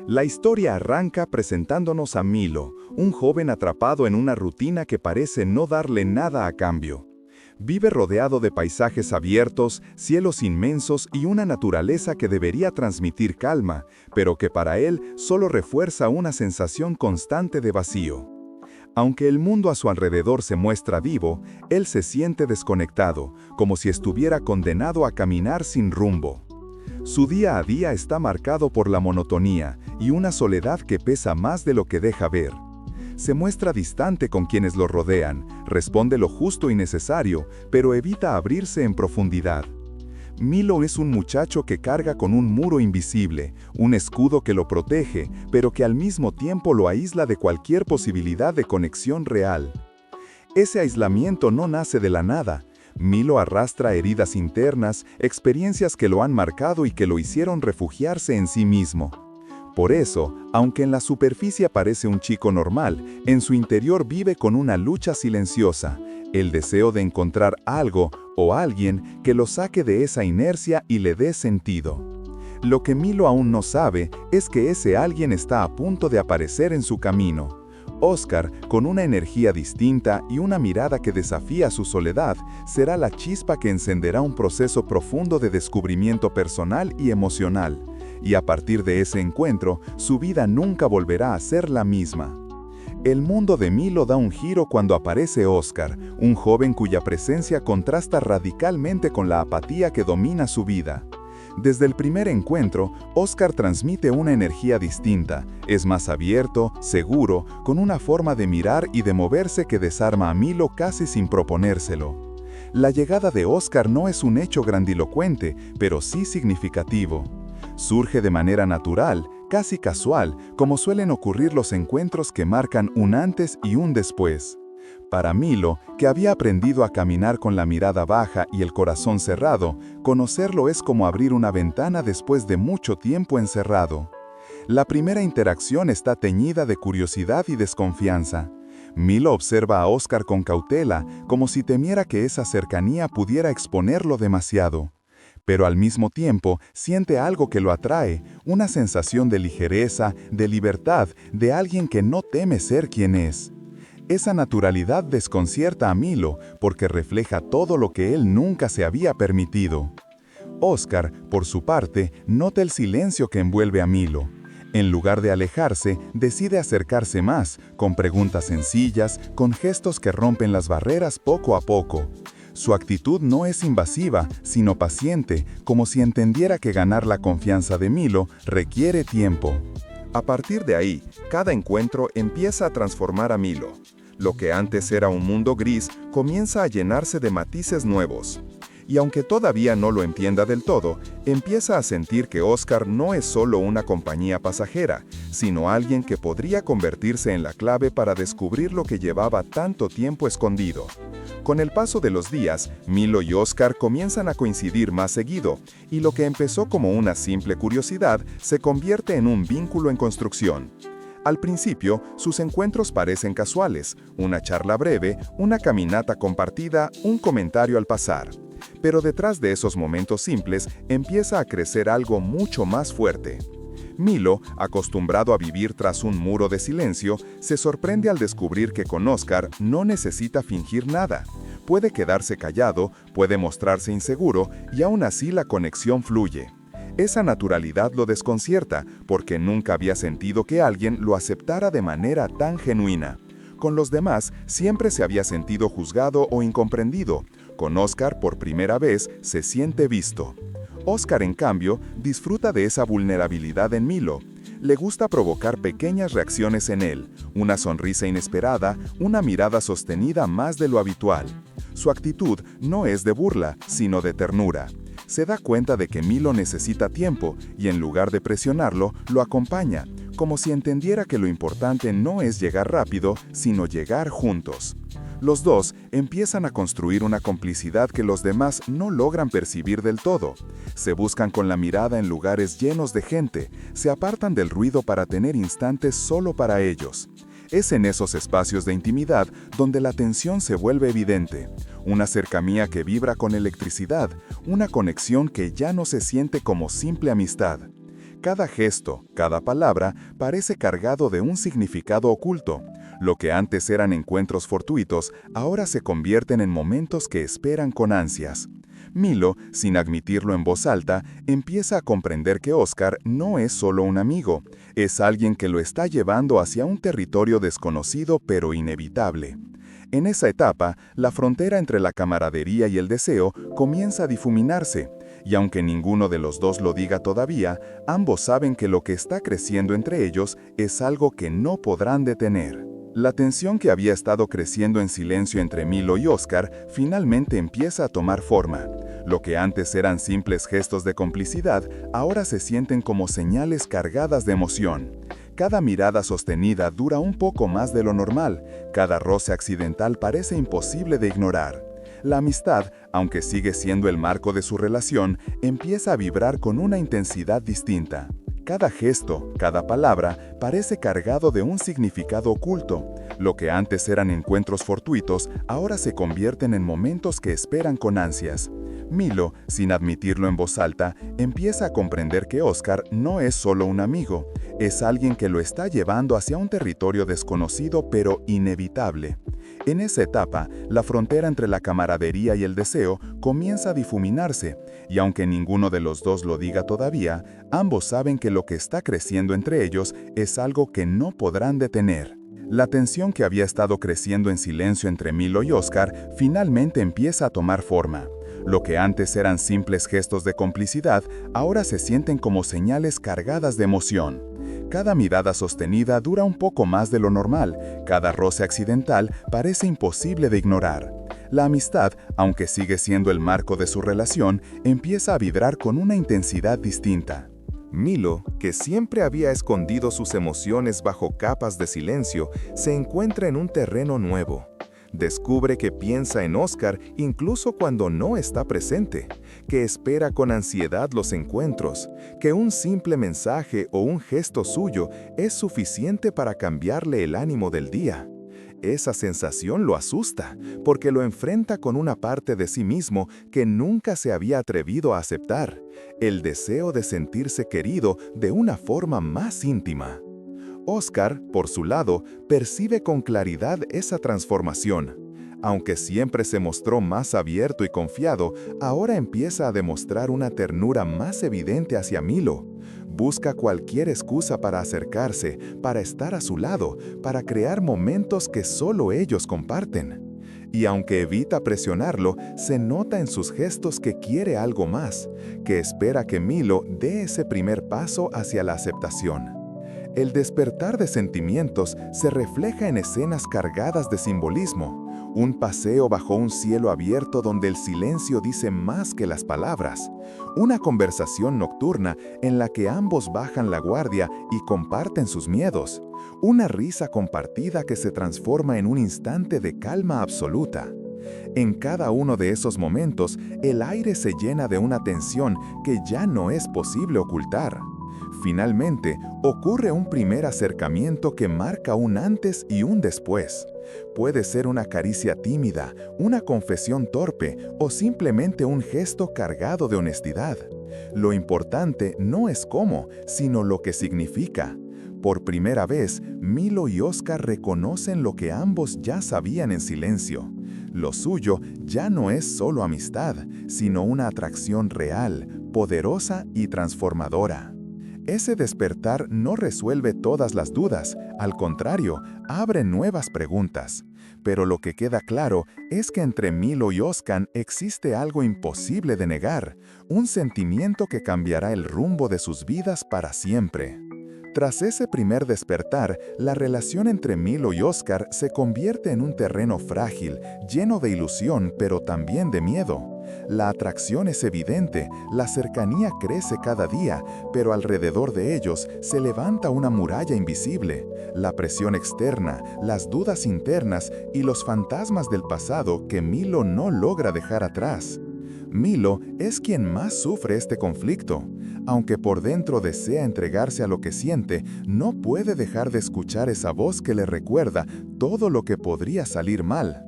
La historia arranca presentándonos a Milo, un joven atrapado en una rutina que parece no darle nada a cambio. Vive rodeado de paisajes abiertos, cielos inmensos y una naturaleza que debería transmitir calma, pero que para él solo refuerza una sensación constante de vacío. Aunque el mundo a su alrededor se muestra vivo, él se siente desconectado, como si estuviera condenado a caminar sin rumbo. Su día a día está marcado por la monotonía y una soledad que pesa más de lo que deja ver. Se muestra distante con quienes lo rodean, responde lo justo y necesario, pero evita abrirse en profundidad. Milo es un muchacho que carga con un muro invisible, un escudo que lo protege, pero que al mismo tiempo lo aísla de cualquier posibilidad de conexión real. Ese aislamiento no nace de la nada. Milo arrastra heridas internas, experiencias que lo han marcado y que lo hicieron refugiarse en sí mismo. Por eso, aunque en la superficie parece un chico normal, en su interior vive con una lucha silenciosa, el deseo de encontrar algo o alguien que lo saque de esa inercia y le dé sentido. Lo que Milo aún no sabe es que ese alguien está a punto de aparecer en su camino. Oscar, con una energía distinta y una mirada que desafía su soledad, será la chispa que encenderá un proceso profundo de descubrimiento personal y emocional. Y a partir de ese encuentro, su vida nunca volverá a ser la misma. El mundo de Milo da un giro cuando aparece Oscar, un joven cuya presencia contrasta radicalmente con la apatía que domina su vida. Desde el primer encuentro, Oscar transmite una energía distinta, es más abierto, seguro, con una forma de mirar y de moverse que desarma a Milo casi sin proponérselo. La llegada de Oscar no es un hecho grandilocuente, pero sí significativo. Surge de manera natural, casi casual, como suelen ocurrir los encuentros que marcan un antes y un después. Para Milo, que había aprendido a caminar con la mirada baja y el corazón cerrado, conocerlo es como abrir una ventana después de mucho tiempo encerrado. La primera interacción está teñida de curiosidad y desconfianza. Milo observa a Oscar con cautela, como si temiera que esa cercanía pudiera exponerlo demasiado. Pero al mismo tiempo siente algo que lo atrae, una sensación de ligereza, de libertad, de alguien que no teme ser quien es. Esa naturalidad desconcierta a Milo porque refleja todo lo que él nunca se había permitido. Oscar, por su parte, nota el silencio que envuelve a Milo. En lugar de alejarse, decide acercarse más, con preguntas sencillas, con gestos que rompen las barreras poco a poco. Su actitud no es invasiva, sino paciente, como si entendiera que ganar la confianza de Milo requiere tiempo. A partir de ahí, cada encuentro empieza a transformar a Milo. Lo que antes era un mundo gris comienza a llenarse de matices nuevos. Y aunque todavía no lo entienda del todo, empieza a sentir que Oscar no es solo una compañía pasajera, sino alguien que podría convertirse en la clave para descubrir lo que llevaba tanto tiempo escondido. Con el paso de los días, Milo y Oscar comienzan a coincidir más seguido, y lo que empezó como una simple curiosidad se convierte en un vínculo en construcción. Al principio, sus encuentros parecen casuales, una charla breve, una caminata compartida, un comentario al pasar. Pero detrás de esos momentos simples empieza a crecer algo mucho más fuerte. Milo, acostumbrado a vivir tras un muro de silencio, se sorprende al descubrir que con Oscar no necesita fingir nada. Puede quedarse callado, puede mostrarse inseguro y aún así la conexión fluye. Esa naturalidad lo desconcierta porque nunca había sentido que alguien lo aceptara de manera tan genuina. Con los demás siempre se había sentido juzgado o incomprendido. Con Oscar, por primera vez, se siente visto. Oscar, en cambio, disfruta de esa vulnerabilidad en Milo. Le gusta provocar pequeñas reacciones en él, una sonrisa inesperada, una mirada sostenida más de lo habitual. Su actitud no es de burla, sino de ternura. Se da cuenta de que Milo necesita tiempo y en lugar de presionarlo, lo acompaña, como si entendiera que lo importante no es llegar rápido, sino llegar juntos. Los dos empiezan a construir una complicidad que los demás no logran percibir del todo. Se buscan con la mirada en lugares llenos de gente, se apartan del ruido para tener instantes solo para ellos. Es en esos espacios de intimidad donde la tensión se vuelve evidente. Una cercanía que vibra con electricidad, una conexión que ya no se siente como simple amistad. Cada gesto, cada palabra, parece cargado de un significado oculto. Lo que antes eran encuentros fortuitos, ahora se convierten en momentos que esperan con ansias. Milo, sin admitirlo en voz alta, empieza a comprender que Oscar no es solo un amigo, es alguien que lo está llevando hacia un territorio desconocido pero inevitable. En esa etapa, la frontera entre la camaradería y el deseo comienza a difuminarse, y aunque ninguno de los dos lo diga todavía, ambos saben que lo que está creciendo entre ellos es algo que no podrán detener. La tensión que había estado creciendo en silencio entre Milo y Oscar finalmente empieza a tomar forma. Lo que antes eran simples gestos de complicidad, ahora se sienten como señales cargadas de emoción. Cada mirada sostenida dura un poco más de lo normal, cada roce accidental parece imposible de ignorar. La amistad, aunque sigue siendo el marco de su relación, empieza a vibrar con una intensidad distinta. Cada gesto, cada palabra, parece cargado de un significado oculto. Lo que antes eran encuentros fortuitos, ahora se convierten en momentos que esperan con ansias. Milo, sin admitirlo en voz alta, empieza a comprender que Oscar no es solo un amigo, es alguien que lo está llevando hacia un territorio desconocido pero inevitable. En esa etapa, la frontera entre la camaradería y el deseo comienza a difuminarse, y aunque ninguno de los dos lo diga todavía, ambos saben que lo que está creciendo entre ellos es algo que no podrán detener. La tensión que había estado creciendo en silencio entre Milo y Oscar finalmente empieza a tomar forma. Lo que antes eran simples gestos de complicidad, ahora se sienten como señales cargadas de emoción. Cada mirada sostenida dura un poco más de lo normal, cada roce accidental parece imposible de ignorar. La amistad, aunque sigue siendo el marco de su relación, empieza a vibrar con una intensidad distinta. Milo, que siempre había escondido sus emociones bajo capas de silencio, se encuentra en un terreno nuevo. Descubre que piensa en Oscar incluso cuando no está presente, que espera con ansiedad los encuentros, que un simple mensaje o un gesto suyo es suficiente para cambiarle el ánimo del día. Esa sensación lo asusta, porque lo enfrenta con una parte de sí mismo que nunca se había atrevido a aceptar, el deseo de sentirse querido de una forma más íntima. Oscar, por su lado, percibe con claridad esa transformación. Aunque siempre se mostró más abierto y confiado, ahora empieza a demostrar una ternura más evidente hacia Milo. Busca cualquier excusa para acercarse, para estar a su lado, para crear momentos que solo ellos comparten. Y aunque evita presionarlo, se nota en sus gestos que quiere algo más, que espera que Milo dé ese primer paso hacia la aceptación. El despertar de sentimientos se refleja en escenas cargadas de simbolismo, un paseo bajo un cielo abierto donde el silencio dice más que las palabras, una conversación nocturna en la que ambos bajan la guardia y comparten sus miedos, una risa compartida que se transforma en un instante de calma absoluta. En cada uno de esos momentos, el aire se llena de una tensión que ya no es posible ocultar. Finalmente, ocurre un primer acercamiento que marca un antes y un después. Puede ser una caricia tímida, una confesión torpe o simplemente un gesto cargado de honestidad. Lo importante no es cómo, sino lo que significa. Por primera vez, Milo y Oscar reconocen lo que ambos ya sabían en silencio. Lo suyo ya no es solo amistad, sino una atracción real, poderosa y transformadora. Ese despertar no resuelve todas las dudas, al contrario, abre nuevas preguntas. Pero lo que queda claro es que entre Milo y Oscar existe algo imposible de negar, un sentimiento que cambiará el rumbo de sus vidas para siempre. Tras ese primer despertar, la relación entre Milo y Oscar se convierte en un terreno frágil, lleno de ilusión pero también de miedo. La atracción es evidente, la cercanía crece cada día, pero alrededor de ellos se levanta una muralla invisible. La presión externa, las dudas internas y los fantasmas del pasado que Milo no logra dejar atrás. Milo es quien más sufre este conflicto. Aunque por dentro desea entregarse a lo que siente, no puede dejar de escuchar esa voz que le recuerda todo lo que podría salir mal.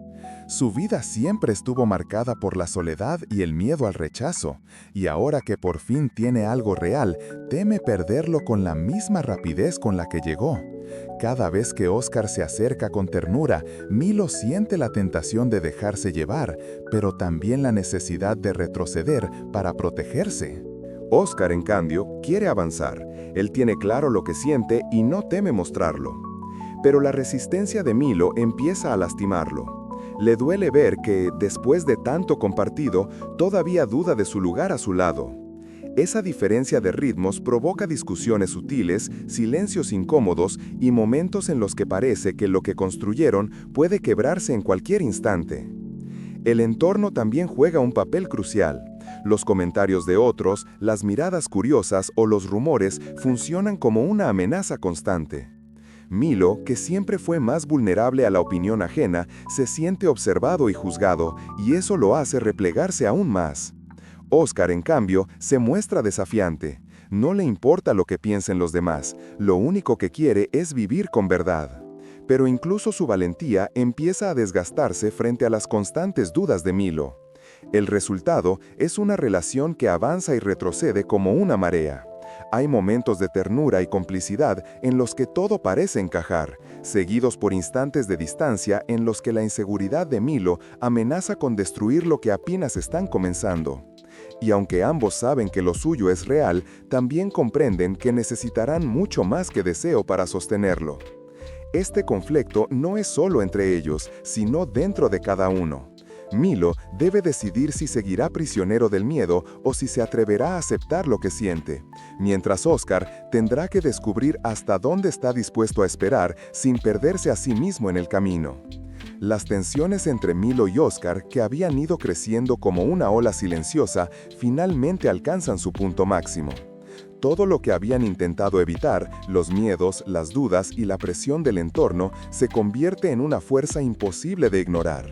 Su vida siempre estuvo marcada por la soledad y el miedo al rechazo, y ahora que por fin tiene algo real, teme perderlo con la misma rapidez con la que llegó. Cada vez que Oscar se acerca con ternura, Milo siente la tentación de dejarse llevar, pero también la necesidad de retroceder para protegerse. Oscar, en cambio, quiere avanzar. Él tiene claro lo que siente y no teme mostrarlo. Pero la resistencia de Milo empieza a lastimarlo. Le duele ver que, después de tanto compartido, todavía duda de su lugar a su lado. Esa diferencia de ritmos provoca discusiones sutiles, silencios incómodos y momentos en los que parece que lo que construyeron puede quebrarse en cualquier instante. El entorno también juega un papel crucial. Los comentarios de otros, las miradas curiosas o los rumores funcionan como una amenaza constante. Milo, que siempre fue más vulnerable a la opinión ajena, se siente observado y juzgado, y eso lo hace replegarse aún más. Oscar, en cambio, se muestra desafiante. No le importa lo que piensen los demás, lo único que quiere es vivir con verdad. Pero incluso su valentía empieza a desgastarse frente a las constantes dudas de Milo. El resultado es una relación que avanza y retrocede como una marea. Hay momentos de ternura y complicidad en los que todo parece encajar, seguidos por instantes de distancia en los que la inseguridad de Milo amenaza con destruir lo que apenas están comenzando. Y aunque ambos saben que lo suyo es real, también comprenden que necesitarán mucho más que deseo para sostenerlo. Este conflicto no es solo entre ellos, sino dentro de cada uno. Milo debe decidir si seguirá prisionero del miedo o si se atreverá a aceptar lo que siente, mientras Oscar tendrá que descubrir hasta dónde está dispuesto a esperar sin perderse a sí mismo en el camino. Las tensiones entre Milo y Oscar, que habían ido creciendo como una ola silenciosa, finalmente alcanzan su punto máximo. Todo lo que habían intentado evitar, los miedos, las dudas y la presión del entorno, se convierte en una fuerza imposible de ignorar.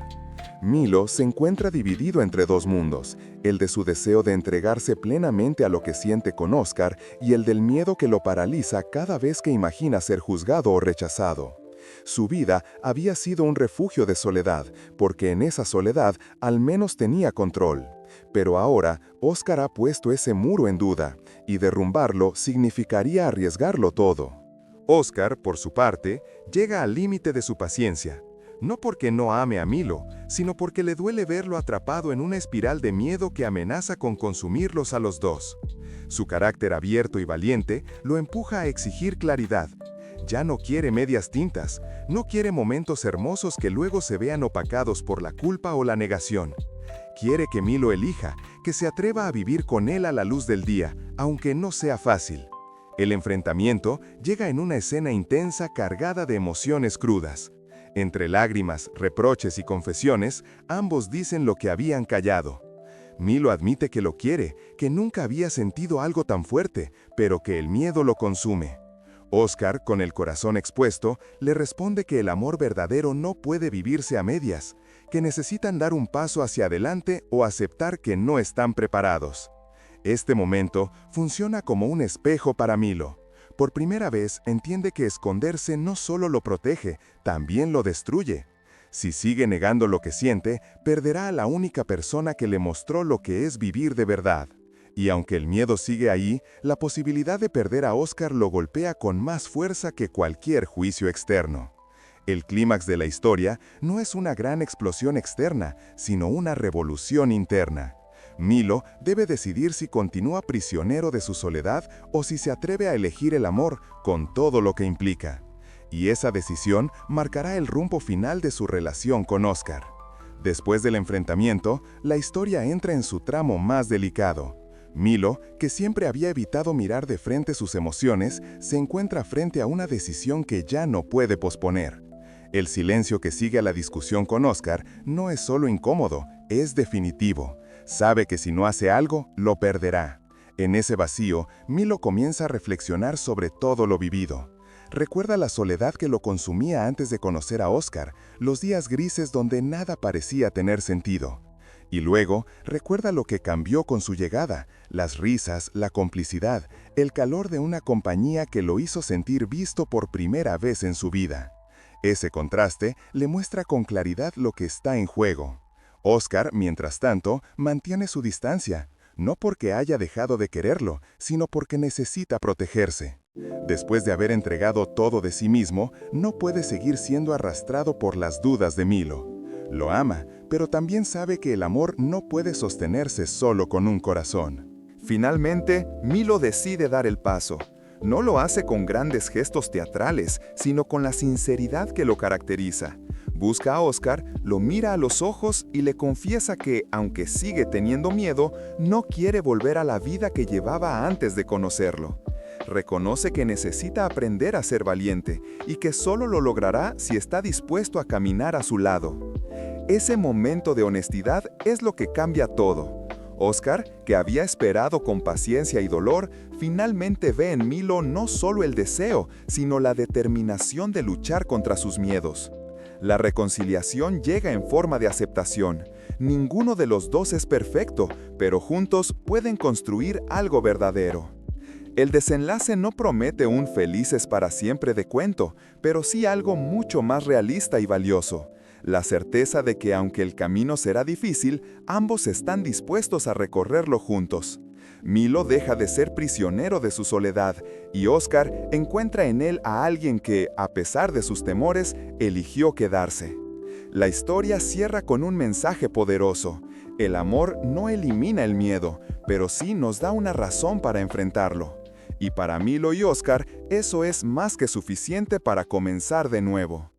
Milo se encuentra dividido entre dos mundos, el de su deseo de entregarse plenamente a lo que siente con Oscar y el del miedo que lo paraliza cada vez que imagina ser juzgado o rechazado. Su vida había sido un refugio de soledad, porque en esa soledad al menos tenía control. Pero ahora, Oscar ha puesto ese muro en duda, y derrumbarlo significaría arriesgarlo todo. Oscar, por su parte, llega al límite de su paciencia. No porque no ame a Milo, sino porque le duele verlo atrapado en una espiral de miedo que amenaza con consumirlos a los dos. Su carácter abierto y valiente lo empuja a exigir claridad. Ya no quiere medias tintas, no quiere momentos hermosos que luego se vean opacados por la culpa o la negación. Quiere que Milo elija, que se atreva a vivir con él a la luz del día, aunque no sea fácil. El enfrentamiento llega en una escena intensa cargada de emociones crudas. Entre lágrimas, reproches y confesiones, ambos dicen lo que habían callado. Milo admite que lo quiere, que nunca había sentido algo tan fuerte, pero que el miedo lo consume. Oscar, con el corazón expuesto, le responde que el amor verdadero no puede vivirse a medias, que necesitan dar un paso hacia adelante o aceptar que no están preparados. Este momento funciona como un espejo para Milo. Por primera vez entiende que esconderse no solo lo protege, también lo destruye. Si sigue negando lo que siente, perderá a la única persona que le mostró lo que es vivir de verdad. Y aunque el miedo sigue ahí, la posibilidad de perder a Oscar lo golpea con más fuerza que cualquier juicio externo. El clímax de la historia no es una gran explosión externa, sino una revolución interna. Milo debe decidir si continúa prisionero de su soledad o si se atreve a elegir el amor con todo lo que implica. Y esa decisión marcará el rumbo final de su relación con Oscar. Después del enfrentamiento, la historia entra en su tramo más delicado. Milo, que siempre había evitado mirar de frente sus emociones, se encuentra frente a una decisión que ya no puede posponer. El silencio que sigue a la discusión con Oscar no es solo incómodo, es definitivo. Sabe que si no hace algo, lo perderá. En ese vacío, Milo comienza a reflexionar sobre todo lo vivido. Recuerda la soledad que lo consumía antes de conocer a Oscar, los días grises donde nada parecía tener sentido. Y luego, recuerda lo que cambió con su llegada, las risas, la complicidad, el calor de una compañía que lo hizo sentir visto por primera vez en su vida. Ese contraste le muestra con claridad lo que está en juego. Oscar, mientras tanto, mantiene su distancia, no porque haya dejado de quererlo, sino porque necesita protegerse. Después de haber entregado todo de sí mismo, no puede seguir siendo arrastrado por las dudas de Milo. Lo ama, pero también sabe que el amor no puede sostenerse solo con un corazón. Finalmente, Milo decide dar el paso. No lo hace con grandes gestos teatrales, sino con la sinceridad que lo caracteriza. Busca a Oscar, lo mira a los ojos y le confiesa que, aunque sigue teniendo miedo, no quiere volver a la vida que llevaba antes de conocerlo. Reconoce que necesita aprender a ser valiente y que solo lo logrará si está dispuesto a caminar a su lado. Ese momento de honestidad es lo que cambia todo. Oscar, que había esperado con paciencia y dolor, finalmente ve en Milo no solo el deseo, sino la determinación de luchar contra sus miedos. La reconciliación llega en forma de aceptación. Ninguno de los dos es perfecto, pero juntos pueden construir algo verdadero. El desenlace no promete un felices para siempre de cuento, pero sí algo mucho más realista y valioso. La certeza de que aunque el camino será difícil, ambos están dispuestos a recorrerlo juntos. Milo deja de ser prisionero de su soledad y Oscar encuentra en él a alguien que, a pesar de sus temores, eligió quedarse. La historia cierra con un mensaje poderoso. El amor no elimina el miedo, pero sí nos da una razón para enfrentarlo. Y para Milo y Oscar, eso es más que suficiente para comenzar de nuevo.